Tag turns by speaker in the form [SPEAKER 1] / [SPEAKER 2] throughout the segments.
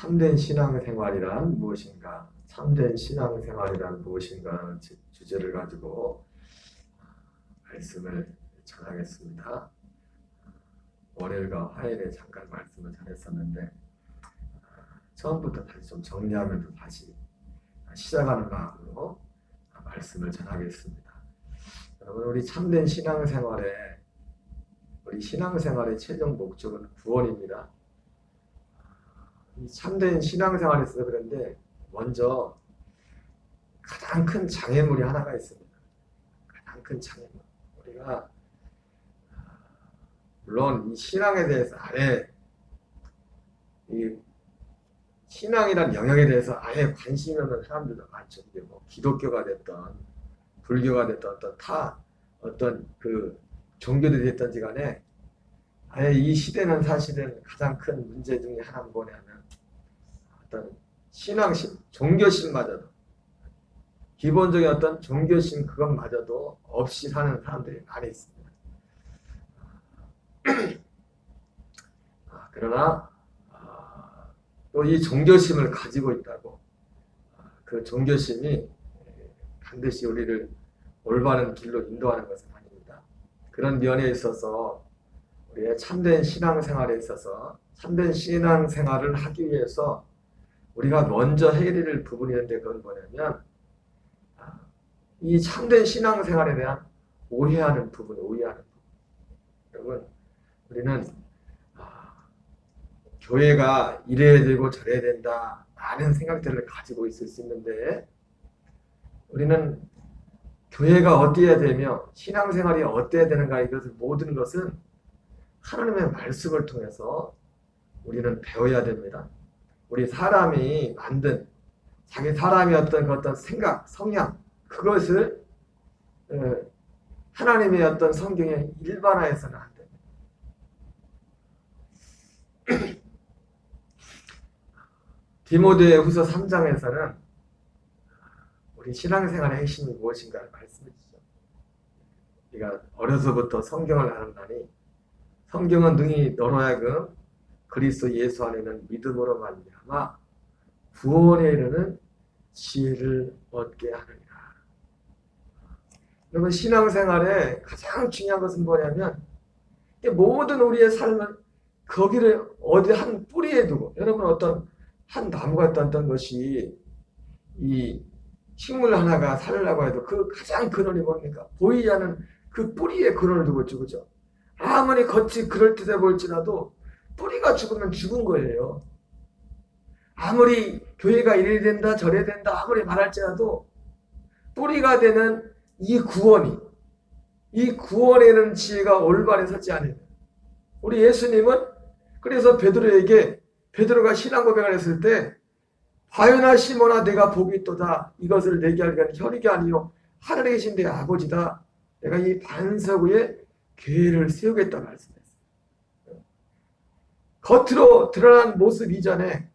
[SPEAKER 1] 참된 신앙생활이란 무엇인가? 참된 신앙생활이란 무엇인가? 하는 주제를 가지고 말씀을 전하겠습니다. 월요일과 화요일에 잠깐 말씀을 전했었는데 처음부터 다시 좀 정리하면서 다시 시작하는 마음으로 말씀을 전하겠습니다. 여러분, 우리 참된 신앙생활의 최종 목적은 구원입니다. 이 참된 신앙생활에 있어서 그런데 먼저 가장 큰 장애물이 하나가 있습니다. 가장 큰 장애물. 우리가 물론 이 신앙에 대해서 아예 이 신앙이란 영역에 대해서 아예 관심이 없는 사람들도 많죠. 이게 뭐 기독교가 됐던 불교가 됐던 어떤 그 종교들이 됐던지 간에 아예 이 시대는 사실은 가장 큰 문제 중에 하나는 뭐냐면 어떤 신앙심, 종교심마저도 기본적인 어떤 종교심 그것마저도 없이 사는 사람들이 많이 있습니다. 그러나 또 이 종교심을 가지고 있다고 그 종교심이 반드시 우리를 올바른 길로 인도하는 것은 아닙니다. 그런 면에 있어서 우리의 참된 신앙생활에 있어서 참된 신앙생활을 하기 위해서 우리가 먼저 해야 될 부분이 있는데 그건 뭐냐면 이 참된 신앙생활에 대한 오해하는 부분. 여러분, 우리는 교회가 이래야 되고 저래야 된다 많은 생각들을 가지고 있을 수 있는데 우리는 교회가 어때야 되며 신앙생활이 어때야 되는가 이것을 모든 것은 하나님의 말씀을 통해서 우리는 배워야 됩니다. 우리 사람이 만든 자기 사람이 어떤 생각, 성향 그것을 하나님의 어떤 성경에 일반화해서는 안 됩니다. 디모데후서 3장에서는 우리 신앙생활의 핵심이 무엇인가를 말씀해 주죠. 우리가 어려서부터 성경을 나눈다니 성경은 능히 너로 하여금 그리스도 예수 안에는 믿음으로 말미암아 구원에 이르는 지혜를 얻게 하느니라. 여러분, 신앙생활에 가장 중요한 것은 뭐냐면 모든 우리의 삶은 거기를 어디 한 뿌리에 두고 여러분 어떤 한 나무가 떴던 것이 이 식물 하나가 살려고 해도 그 가장 근원이 뭡니까? 보이지 않는 그 뿌리에 근원을 두고 있죠. 그죠? 아무리 겉이 그럴듯해 보일지라도 뿌리가 죽으면 죽은 거예요. 아무리 교회가 이래야 된다 저래야 된다 아무리 말할지라도 뿌리가 되는 이 구원에는 지혜가 올바르게 서지 않으면 우리 예수님은 그래서 베드로가 신앙 고백을 했을 때 바요나 시몬아 내가 복이 있도다 이것을 내게 하리가 혈육이 아니요 하늘에 계신 내 아버지다. 내가 이 반석 위에 교회를 세우겠다 말씀했어요. 겉으로 드러난 모습 이전에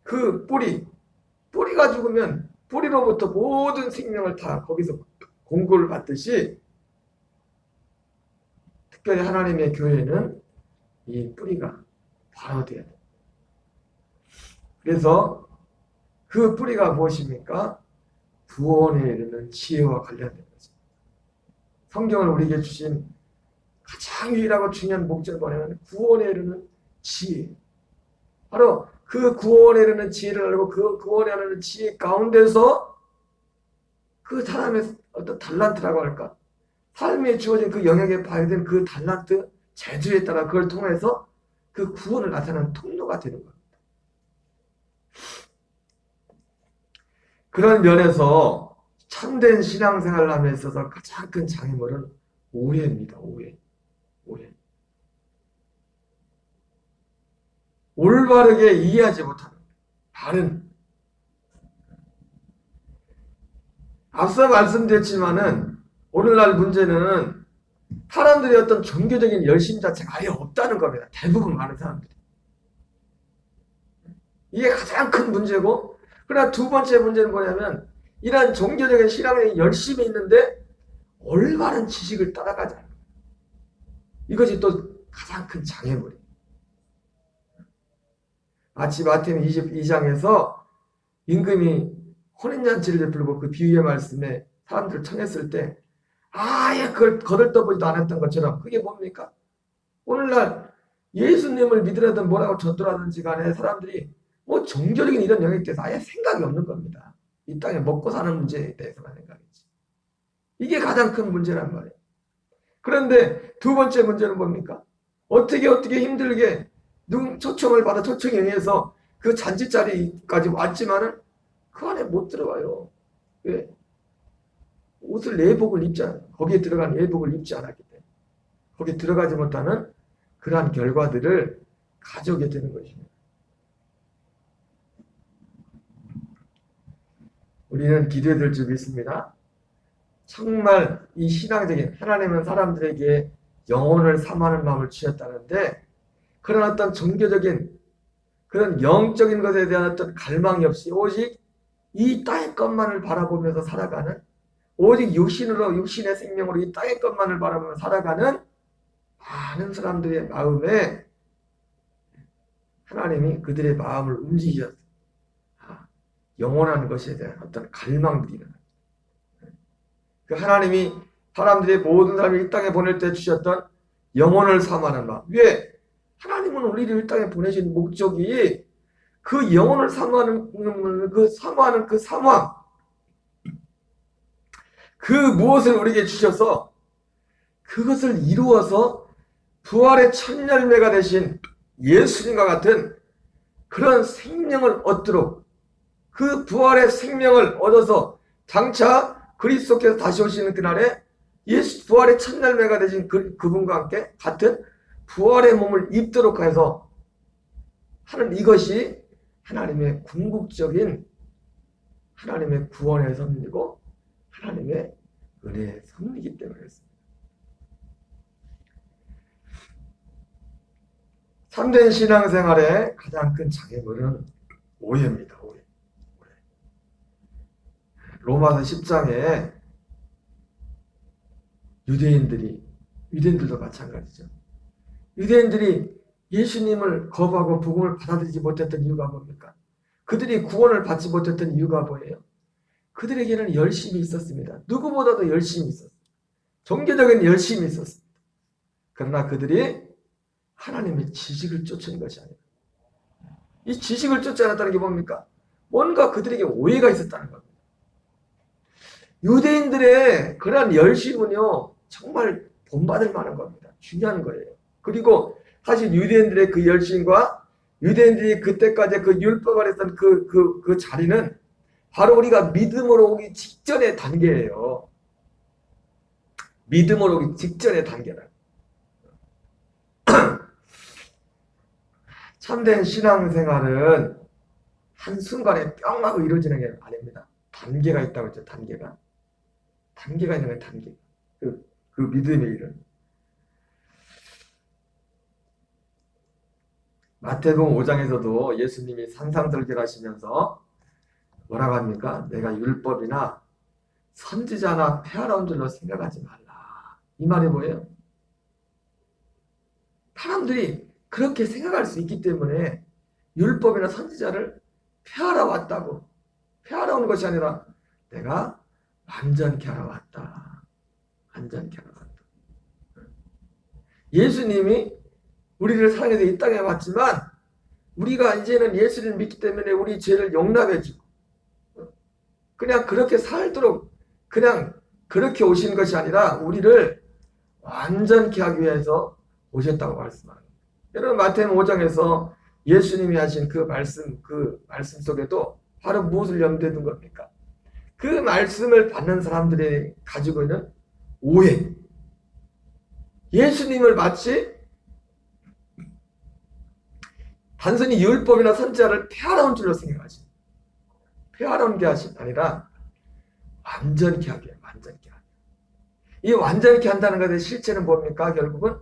[SPEAKER 1] 그 뿌리가 죽으면 뿌리로부터 모든 생명을 다 거기서 공급을 받듯이 특별히 하나님의 교회는 이 뿌리가 발효돼야 돼요. 그래서 그 뿌리가 무엇입니까? 구원에 이르는 지혜와 관련된 거죠. 성경을 우리에게 주신 가장 유일하고 중요한 목적은 뭐냐면 구원에 이르는 지혜. 바로 그 구원에 이르는 지혜를 알고 그 구원에 이르는 지혜 가운데서 그 사람의 어떤 달란트라고 할까? 삶에 주어진 그 영역에 발휘된 그 달란트, 재주에 따라 그걸 통해서 그 구원을 나타내는 통로가 되는 겁니다. 그런 면에서 참된 신앙생활을 함에 있어서 가장 큰 장애물은 오해입니다. 오해. 올바르게 이해하지 못하는 바른. 앞서 말씀드렸지만은 오늘날 문제는 사람들의 어떤 종교적인 열심 자체가 아예 없다는 겁니다. 대부분 많은 사람들이. 이게 가장 큰 문제고 그러나 두 번째 문제는 뭐냐면 이러한 종교적인 신앙에 열심히 있는데 올바른 지식을 따라가지 않는 거예요. 이것이 또 가장 큰 장애물이에요. 마치 마태복음 22장에서 임금이 혼인잔치를 베풀고 그 비유의 말씀에 사람들을 청했을 때 아예 그걸 거들떠보지도 않았던 것처럼 그게 뭡니까? 오늘날 예수님을 믿으라든 뭐라고 졌더라든지 간에 사람들이 뭐 종교적인 이런 영역에 대해서 아예 생각이 없는 겁니다. 이 땅에 먹고 사는 문제에 대해서만 생각이지. 이게 가장 큰 문제란 말이에요. 그런데 두 번째 문제는 뭡니까? 어떻게 힘들게 초청을 받아 초청에 의해서 그 잔치 자리까지 왔지만은 그 안에 못 들어가요. 왜? 옷을 내복을 입지 않아요. 거기에 들어간 내복을 입지 않았기 때문에 거기에 들어가지 못하는 그러한 결과들을 가져오게 되는 것입니다. 우리는 기도해야 될 줄 믿습니다. 정말 이 신앙적인 하나님은 사람들에게 영혼을 삼하는 마음을 주셨다는데 그런 어떤 종교적인 그런 영적인 것에 대한 어떤 갈망이 없이 오직 이 땅의 것만을 바라보면서 살아가는 오직 육신의 생명으로 이 땅의 것만을 바라보면서 살아가는 많은 사람들의 마음에 하나님이 그들의 마음을 움직이셨어요. 영원한 것에 대한 어떤 갈망들이 일어나요. 그 하나님이 사람들의 모든 사람을 이 땅에 보낼 때 주셨던 영혼을 삼하는 마음. 왜? 하나님은 우리를 이 땅에 보내신 목적이 그 영혼을 사모하는 그 사모함, 그 무엇을 우리에게 주셔서 그것을 이루어서 부활의 첫 열매가 되신 예수님과 같은 그런 생명을 얻도록 그 부활의 생명을 얻어서 장차 그리스도께서 다시 오시는 그날에 예수 부활의 첫 열매가 되신 그분과 함께 같은 부활의 몸을 입도록 해서 하는 이것이 하나님의 궁극적인 하나님의 구원의 섭리고 하나님의 은혜의 섭리이기 때문에 그렇습니다. 참된 신앙생활의 가장 큰 장애물은 오해입니다. 오해. 로마서 10장에 유대인들도 마찬가지죠. 유대인들이 예수님을 거부하고 복음을 받아들이지 못했던 이유가 뭡니까? 그들이 구원을 받지 못했던 이유가 뭐예요? 그들에게는 열심이 있었습니다. 누구보다도 열심이 있었어요. 종교적인 열심이 있었습니다. 그러나 그들이 하나님의 지식을 쫓은 것이 아니라 이 지식을 쫓지 않았다는 게 뭡니까? 뭔가 그들에게 오해가 있었다는 겁니다. 유대인들의 그러한 열심은요 정말 본받을 만한 겁니다. 중요한 거예요. 그리고 사실 유대인들의 그 열심과 유대인들이 그때까지 그 율법을 했던 그 자리는 바로 우리가 믿음으로 오기 직전의 단계예요. 믿음으로 오기 직전의 단계라. 참된 신앙생활은 한순간에 뿅 하고 이루어지는 게 아닙니다. 단계가 있다고 했죠. 단계가 있는 거예요. 단계. 그 믿음의 일은. 마태복음 5장에서도 예수님이 산상설교를 하시면서 뭐라고 합니까? 내가 율법이나 선지자나 폐하라운 줄로 생각하지 말라. 이 말이 뭐예요? 사람들이 그렇게 생각할 수 있기 때문에 율법이나 선지자를 폐하러 왔다고. 폐하러 온 것이 아니라 내가 완전케 하러 왔다. 완전케 하러 왔다. 예수님이 우리를 사랑해서 이 땅에 왔지만 우리가 이제는 예수를 믿기 때문에 우리 죄를 용납해주고 그냥 그렇게 살도록 그냥 그렇게 오신 것이 아니라 우리를 완전케 하기 위해서 오셨다고 말씀합니다. 여러분 마태복음 5장에서 예수님이 하신 그 말씀 속에도 바로 무엇을 염두에 둔 겁니까? 그 말씀을 받는 사람들이 가지고 있는 오해. 예수님을 마치 단순히 율법이나 선지자를 폐하러 온 줄로 생각하지. 폐하러 온 게 아니라 완전케 하게. 이 완전케 한다는 것의 실체는 뭡니까? 결국은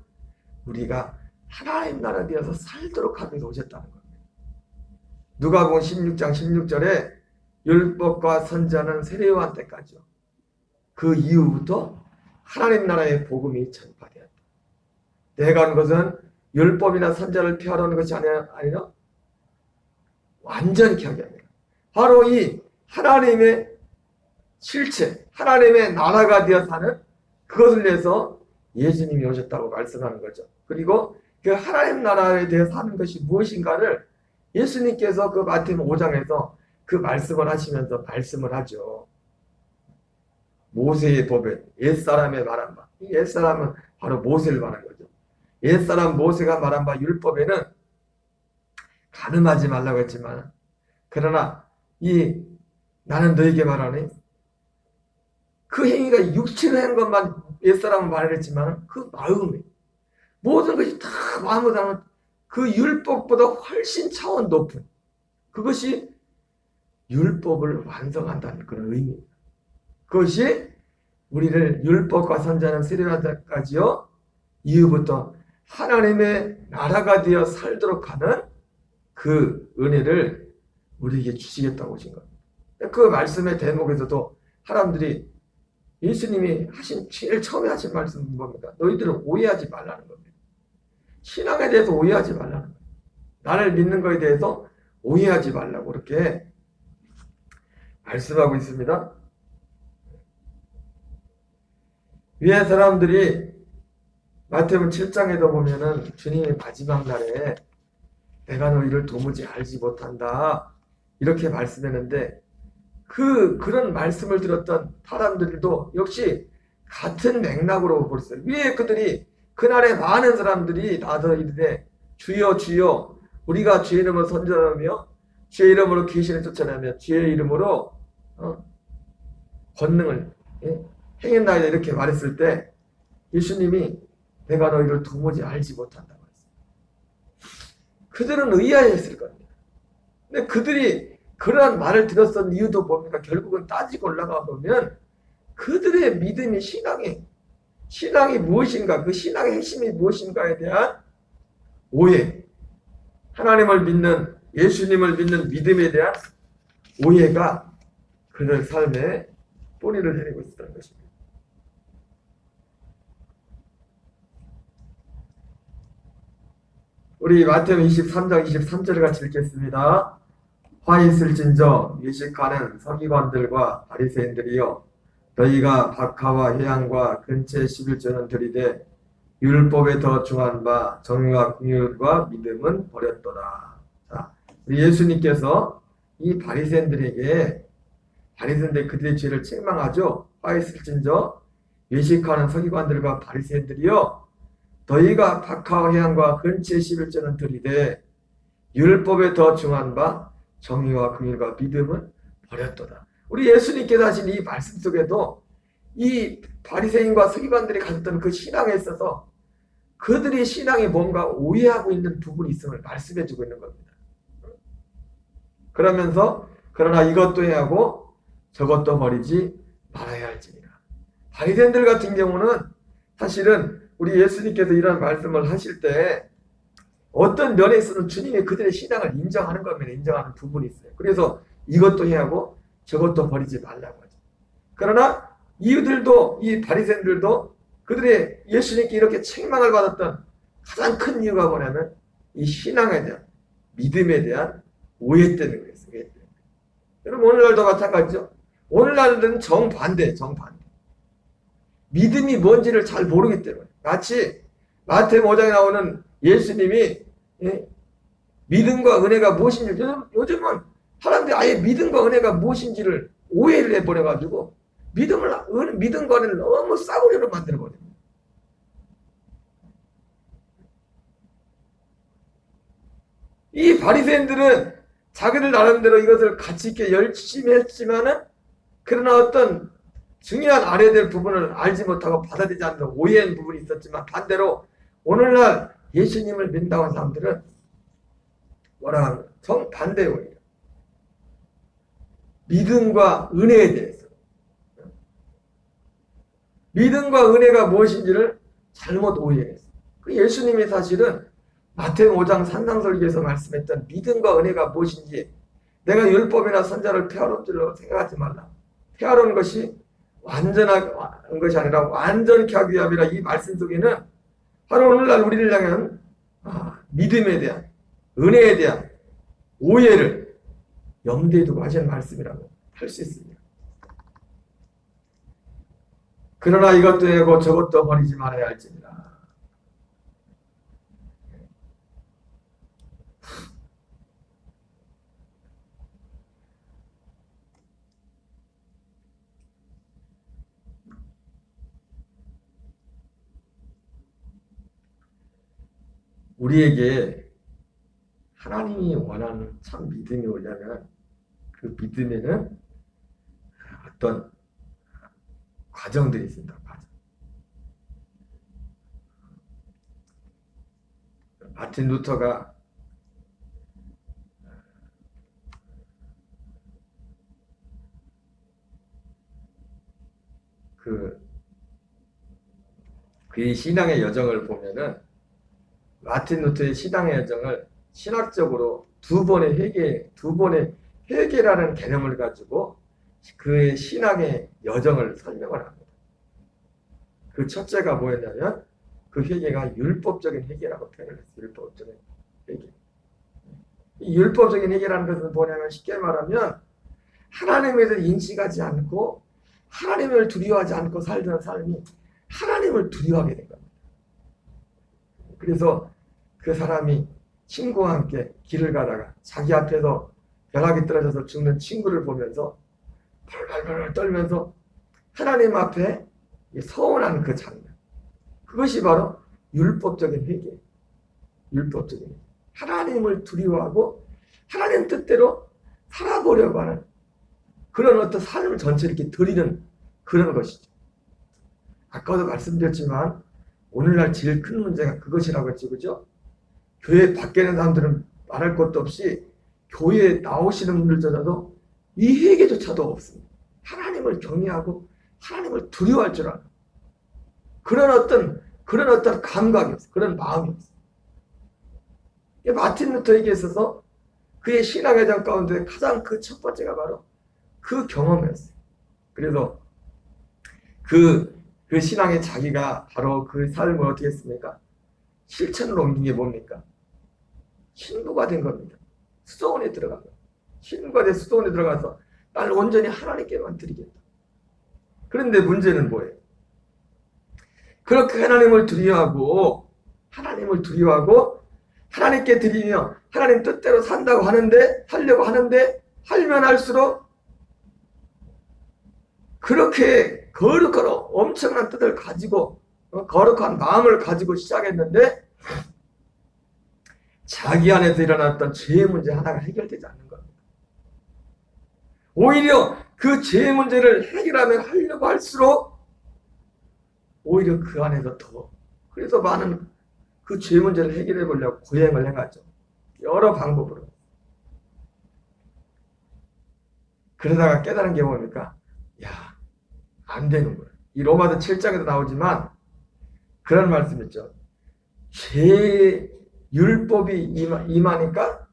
[SPEAKER 1] 우리가 하나님 나라 되어서 살도록 하기 위해서 오셨다는 겁니다. 누가복음 16장 16절에 율법과 선지자는 세례요한 때까지요. 그 이후부터 하나님 나라의 복음이 전파되었다. 내가 온 것은 율법이나 선지자를 폐하러 온 것이 아니라 완전히 하게 합니다. 바로 이 하나님의 실체, 하나님의 나라가 되어 사는 그것을 위해서 예수님이 오셨다고 말씀하는 거죠. 그리고 그 하나님 나라에 대해 사는 것이 무엇인가를 예수님께서 그 마태복음 5장에서 그 말씀을 하시면서 말씀을 하죠. 모세의 법에 옛사람의 말한 바, 이 옛사람은 바로 모세를 말한 거죠. 옛사람 모세가 말한 바 율법에는 가늠하지 말라고 했지만, 그러나 나는 너에게 말하니, 그 행위가 육체로 한 것만 옛사람은 말했지만 그 마음이 모든 것이 다 마음으로 하는 그 율법보다 훨씬 차원 높은, 그것이 율법을 완성한다는 그런 의미입니다. 그것이 우리를 율법과 선지자는 세례받아까지요 이후부터 하나님의 나라가 되어 살도록 하는 그 은혜를 우리에게 주시겠다고 하신 겁니다. 그 말씀의 대목에서도 사람들이 예수님이 하신 제일 처음에 하신 말씀은 뭡니까? 너희들은 오해하지 말라는 겁니다. 신앙에 대해서 오해하지 말라는 겁니다. 나를 믿는 것에 대해서 오해하지 말라고 그렇게 말씀하고 있습니다. 위에 사람들이 마태복음 7장에도 보면은 주님의 마지막 날에 내가 너희를 도무지 알지 못한다 이렇게 말씀했는데, 그런 말씀을 들었던 사람들도 역시 같은 맥락으로 보았어요. 왜 그들이 그날에 많은 사람들이 나서 이르되 주여 주여 우리가 주의 이름으로 선전하며 주의 이름으로 귀신을 쫓아내며 주의 이름으로 권능을 행했나이다 이렇게 말했을 때 예수님이 내가 너희를 도무지 알지 못한다고 했어요. 그들은 의아했을 겁니다. 근데 그들이 그러한 말을 들었던 이유도 뭡니까? 결국은 따지고 올라가 보면 그들의 믿음이 신앙이 무엇인가, 그 신앙의 핵심이 무엇인가에 대한 오해, 하나님을 믿는, 예수님을 믿는 믿음에 대한 오해가 그들 삶에 뿌리를 내리고 있었던 것입니다. 우리 마태복음 23장 23절을 같이 읽겠습니다. 화 있을진저 유식하는 서기관들과 바리새인들이여, 너희가 박하와 회양과 근처의 11조는 들이되 율법에 더 중한 바 정의와 긍휼과 믿음은 버렸도다. 자, 우리 예수님께서 이 바리새인들에게, 바리새인들 그들의 죄를 책망하죠. 화 있을진저 유식하는 서기관들과 바리새인들이여, 너희가 박하와 회양과 근처의 11조는 들이되 율법에 더 중한 바 정의와 긍휼과 믿음은 버렸도다. 우리 예수님께서 하신 이 말씀 속에도 이 바리새인과 서기관들이 가졌던 그 신앙에 있어서 그들의 신앙이 뭔가 오해하고 있는 부분이 있음을 말씀해 주고 있는 겁니다. 그러면서 그러나 이것도 해야 하고 저것도 버리지 말아야 할지니라. 바리새인들 같은 경우는 사실은 우리 예수님께서 이런 말씀을 하실 때 어떤 면에 있어서는 주님이 그들의 신앙을 인정하는 겁니다. 인정하는 부분이 있어요. 그래서 이것도 해야 하고 저것도 버리지 말라고 하죠. 그러나 이들도, 이 바리새인들도 그들의 예수님께 이렇게 책망을 받았던 가장 큰 이유가 뭐냐면 이 신앙에 대한, 믿음에 대한 오해 때문에 그랬어요. 여러분 오늘날도 마찬가지죠. 오늘날은 정반대. 믿음이 뭔지를 잘 모르기 때문에, 마치 마태복음 5장에 나오는 예수님이 믿음과 은혜가 무엇인지, 요즘은 사람들이 아예 믿음과 은혜가 무엇인지를 오해를 해버려가지고 믿음과 은혜를 너무 싸구려로 만들어버립니다. 이 바리새인들은 자기들 나름대로 이것을 가치 있게 열심히 했지만은, 그러나 어떤 중요한 알아야 될 부분을 알지 못하고 받아들이지 않는 오해한 부분이 있었지만, 반대로 오늘날 예수님을 믿는다고 하는 사람들은 뭐라 하면 정반대의 오해예요. 믿음과 은혜에 대해서, 믿음과 은혜가 무엇인지를 잘못 오해했어요. 그 예수님이 사실은 마태복음 5장 산상설교에서 말씀했던 믿음과 은혜가 무엇인지, 내가 율법이나 선자를 폐하는 줄로 생각하지 말라. 폐하는 것이 완전한 것이 아니라 완전케 하기 위함이라. 이 말씀 속에는 바로 오늘날 우리를 향한 믿음에 대한, 은혜에 대한 오해를 염두에 두고 하시는 말씀이라고 할 수 있습니다. 그러나 이것도 해고 저것도 버리지 말아야 할지니라. 우리에게 하나님이 원하는 참 믿음이 오려면 그 믿음에는 어떤 과정들이 있습니다. 과정. 마틴 루터가 그의 신앙의 여정을 보면은 마틴 루터의 신앙의 여정을 신학적으로 두 번의 회개라는 개념을 가지고 그의 신앙의 여정을 설명을 합니다. 그 첫째가 뭐였냐면 그 회개가 율법적인 회개라고 표현을 했어요. 율법적인 회개. 이 율법적인 회개라는 것은 뭐냐면 쉽게 말하면 하나님에 대해 인식하지 않고 하나님을 두려워하지 않고 살던 삶이 하나님을 두려워하게 된 겁니다. 그래서 그 사람이 친구와 함께 길을 가다가 자기 앞에서 벼락이 떨어져서 죽는 친구를 보면서 벌벌벌 떨면서 하나님 앞에 서운한 그 장면. 그것이 바로 율법적인 회개. 율법적인 회개. 하나님을 두려워하고 하나님 뜻대로 살아보려고 하는 그런 어떤 삶을 전체를 이렇게 드리는 그런 것이죠. 아까도 말씀드렸지만 오늘날 제일 큰 문제가 그것이라고 했죠. 그죠? 교회 밖에 있는 사람들은 말할 것도 없이 교회에 나오시는 분들조차도 이 회개조차도 없습니다. 하나님을 경외하고 하나님을 두려워할 줄 아는 그런 어떤 감각이 없어요. 그런 마음이 없어요. 마틴 루터에게 있어서 그의 신앙의 장 가운데 가장 그 첫 번째가 바로 그 경험이었어요. 그래서 그 신앙의 자기가 바로 그 삶을 어떻게 했습니까? 실천으로 옮긴 게 뭡니까? 신부가 된 겁니다. 수도원에 들어간 거예요. 신부가 된 수도원에 들어가서 나를 온전히 하나님께만 드리겠다. 그런데 문제는 뭐예요? 그렇게 하나님을 두려워하고 하나님께 드리며 하나님 뜻대로 살려고 하는데 하면 할수록 그렇게 거룩한 엄청난 뜻을 가지고 거룩한 마음을 가지고 시작했는데 자기 안에서 일어났던 죄의 문제 하나가 해결되지 않는 겁니다. 오히려 그 죄의 문제를 하려고 할수록 오히려 그 안에서 더 그래서 많은 그 죄 문제를 해결해 보려고 고행을 해가죠. 여러 방법으로. 그러다가 깨달은 게 뭡니까? 야, 안 되는 거예요. 이 로마서 7장에도 나오지만 그런 말씀 있죠. 죄의 율법이 임하니까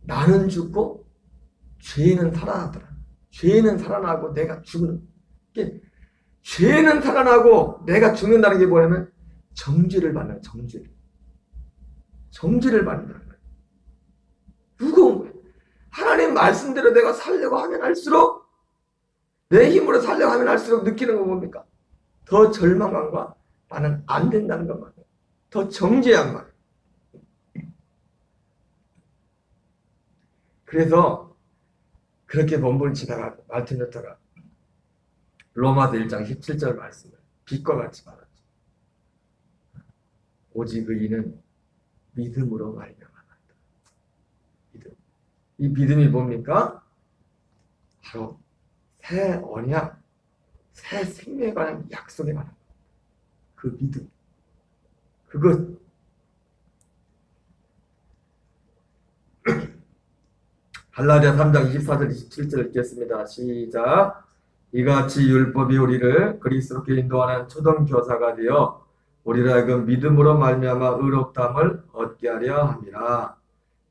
[SPEAKER 1] 나는 죽고 죄는 살아나더라. 죄는 살아나고 내가 죽는. 죄는 살아나고 내가 죽는다는 게 뭐냐면 정죄를 받는 거예요. 정죄를 받는다는 거예요. 무거운 거예요. 하나님 말씀대로 내가 살려고 하면 할수록 내 힘으로 살려고 하면 할수록 느끼는 건 뭡니까? 더 절망감과 나는 안 된다는 것만. 더 정죄한 말. 그래서 그렇게 몸부림치다가 마틴 루터가 로마서 1장 17절 말씀을 빛과 같이 말하죠. 오직 의인은 믿음으로 말미암았다. 믿음. 이 믿음이 뭡니까? 바로 새 언약, 새 생명에 관한 약속에 관한 그 믿음. 그것. 갈라디아 3장 24절 27절 읽겠습니다. 시작. 이같이 율법이 우리를 그리스도께 인도하는 초등교사가 되어 우리를 하여금 믿음으로 말미암아 의롭다함을 얻게 하려 함이라.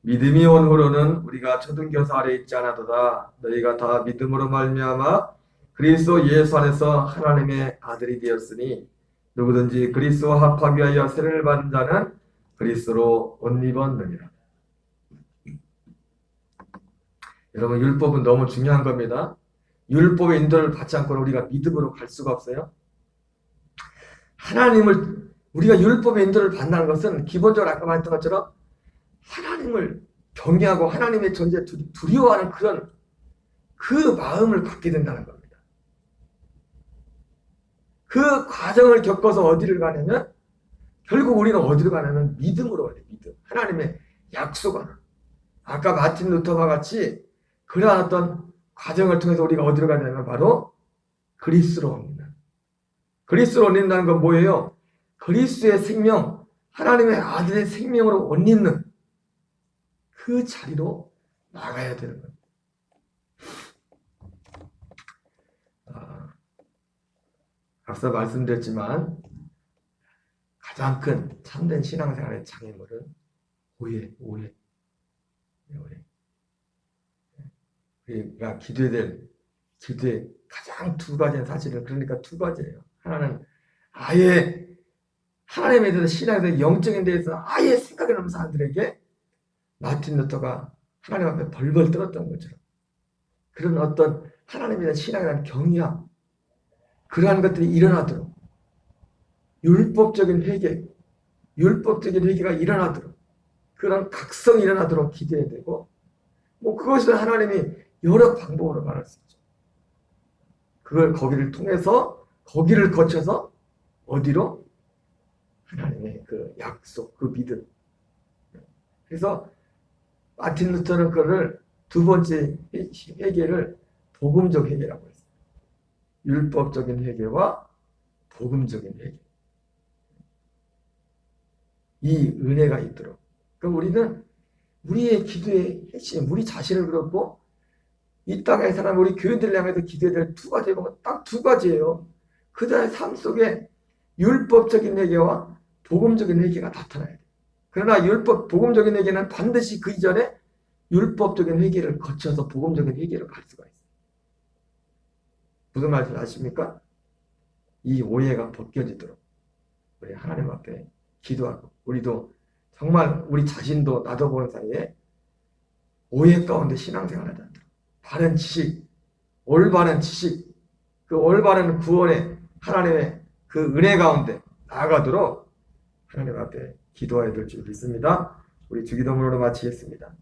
[SPEAKER 1] 믿음이 온 후로는 우리가 초등교사 아래 있지 않아도다. 너희가 다 믿음으로 말미암아 그리스도 예수 안에서 하나님의 아들이 되었으니 누구든지 그리스도와 합하기 위하여 세례를 받은 자는 그리스도로 옷 입었느니라. 여러분, 율법은 너무 중요한 겁니다. 율법의 인도를 받지 않고는 우리가 믿음으로 갈 수가 없어요. 우리가 율법의 인도를 받는 것은 기본적으로 아까 말했던 것처럼 하나님을 경외하고 하나님의 존재 두려워하는 그 마음을 갖게 된다는 겁니다. 그 과정을 겪어서 어디를 가냐면 결국 우리는 어디로 가냐면 믿음으로 가요. 믿음. 하나님의 약속 하나. 아까 마틴 루터와 같이 그러한 어떤 과정을 통해서 우리가 어디로 가냐면 바로 그리스도로 옵니다. 그리스도로 옮는다는 건 뭐예요? 그리스도의 생명, 하나님의 아들의 생명으로 옷 입는 그 자리로 나가야 되는 겁니다. 앞서 말씀드렸지만 가장 큰 참된 신앙생활의 장애물은 오해. 우리가 기도의 가장 두 가지는 사실은 그러니까 두 가지예요. 하나는 아예 하나님에 대해서 신앙에 대해서 영적인 대해서 아예 생각이 없는 사람들에게 마틴 루터가 하나님 앞에 벌벌 떨었던 것처럼 그런 어떤 하나님에 대한 신앙에 대한 경외함 그러한 것들이 일어나도록 율법적인 회개가 일어나도록 그런 각성이 일어나도록 기도해야 되고 그것을 하나님이 여러 방법으로 말할 수 있죠. 거기를 거쳐서 어디로? 하나님의 그 약속, 그 믿음. 그래서 마틴 루터는 그거를 두 번째 회개를 복음적 회개라고 했어요. 율법적인 회개와 복음적인 회개. 이 은혜가 있도록. 그럼 우리는 우리의 기도의 핵심, 우리 자신을 그렇고 이 땅의 사람, 우리 교인들을 향해서 기도해야 될 두 가지 보면 딱 두 가지예요. 그들의 삶 속에 율법적인 회개와 복음적인 회개가 나타나야 돼요. 그러나 복음적인 회개는 반드시 그 이전에 율법적인 회개를 거쳐서 복음적인 회개를 갈 수가 있어요. 무슨 말인지 아십니까? 이 오해가 벗겨지도록 우리 하나님 앞에 기도하고 우리도 정말 우리 자신도 나도 보는 사이에 오해 가운데 신앙생활을 하자. 바른 지식, 올바른 지식, 그 올바른 구원의 하나님의 그 은혜 가운데 나아가도록 하나님 앞에 기도해야 될 줄 믿습니다. 우리 주기도문으로 마치겠습니다.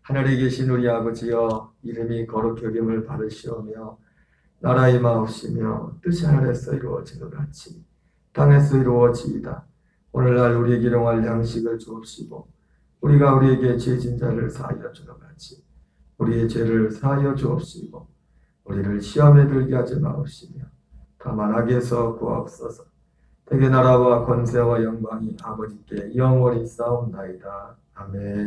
[SPEAKER 1] 하늘에 계신 우리 아버지여, 이름이 거룩히 여김을 받으시오며 나라의 임하옵시며 뜻이 하늘에서 이루어지는 같이 땅에서 이루어지이다. 오늘날 우리에게 일용할 양식을 주옵시고 우리가 우리에게 죄진 자를 사하여 주는 같이 우리의 죄를 사하여 주옵시고 우리를 시험에 들게 하지 마옵시며 다만 악에서 구하옵소서. 대개 나라와 권세와 영광이 아버지께 영원히 싸움나이다. 아멘.